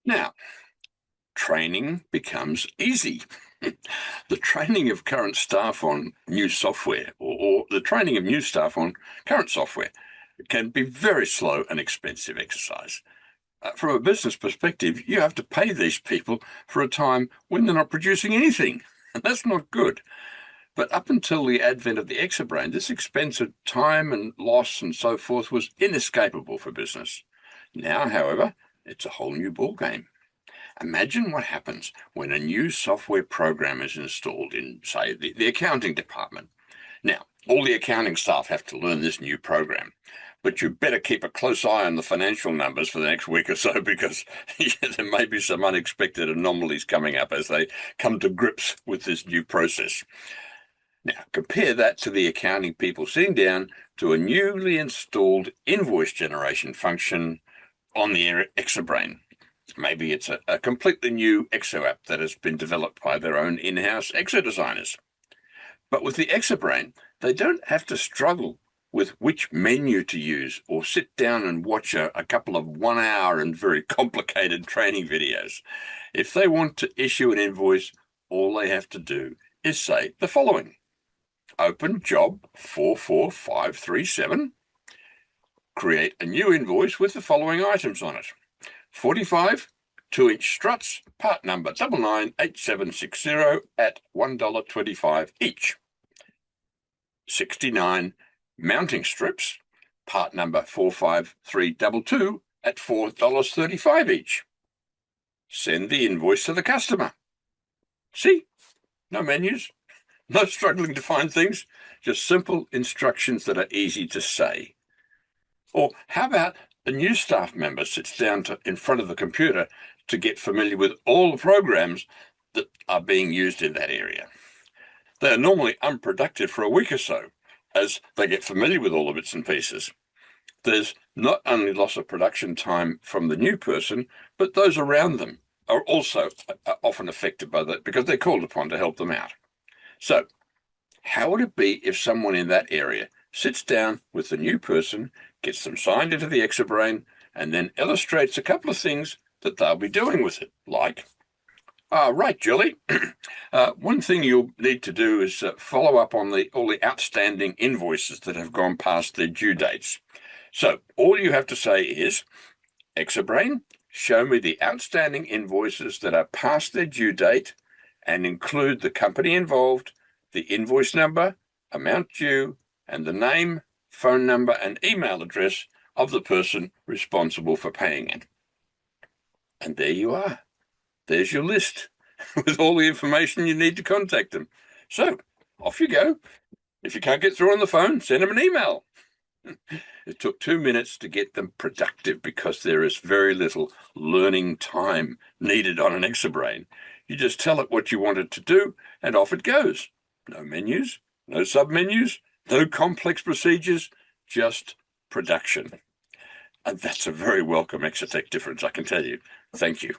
Now, training becomes easy. The training of current staff on new software or the training of new staff on current software can be very slow and expensive exercise. From a business perspective, you have to pay these people for a time when they're not producing anything, and that's not good. But up until the advent of the ExoBrain, this expense of time and loss and so forth was inescapable for business. Now, however, it's a whole new ballgame. Imagine what happens when a new software program is installed in, say, the accounting department. Now, all the accounting staff have to learn this new program, but you better keep a close eye on the financial numbers for the next week or so because there may be some unexpected anomalies coming up as they come to grips with this new process. Now, compare that to the accounting people sitting down to a newly installed invoice generation function on the ExoBrain. Maybe it's a completely new Exo app that has been developed by their own in-house Exo designers. But with the ExoBrain, they don't have to struggle with which menu to use or sit down and watch a couple of 1 hour and very complicated training videos. If they want to issue an invoice, all they have to do is say the following. Open job 44537, create a new invoice with the following items on it. 45 2-inch struts, part number 998760 at $1.25 each. 69 mounting strips, part number 45322 at $4.35 each. Send the invoice to the customer. See? No menus, no struggling to find things, just simple instructions that are easy to say. Or how about a new staff member sits down in front of the computer to get familiar with all the programs that are being used in that area. They are normally unproductive for a week or so as they get familiar with all the bits and pieces. There's not only loss of production time from the new person, but those around them are also often affected by that because they're called upon to help them out. So, how would it be if someone in that area sits down with the new person, gets them signed into the ExoBrain, and then illustrates a couple of things that they'll be doing with it, like, right, Julie, one thing you'll need to do is follow up on all the outstanding invoices that have gone past their due dates. So all you have to say is, ExoBrain, show me the outstanding invoices that are past their due date and include the company involved, the invoice number, amount due, and the name, phone number, and email address of the person responsible for paying it. And there you are. There's your list with all the information you need to contact them. So off you go. If you can't get through on the phone, send them an email. It took 2 minutes to get them productive because there is very little learning time needed on an ExoBrain. You just tell it what you want it to do, and off it goes. No menus, no submenus, no complex procedures, just production. And that's a very welcome ExoTech difference, I can tell you. Thank you.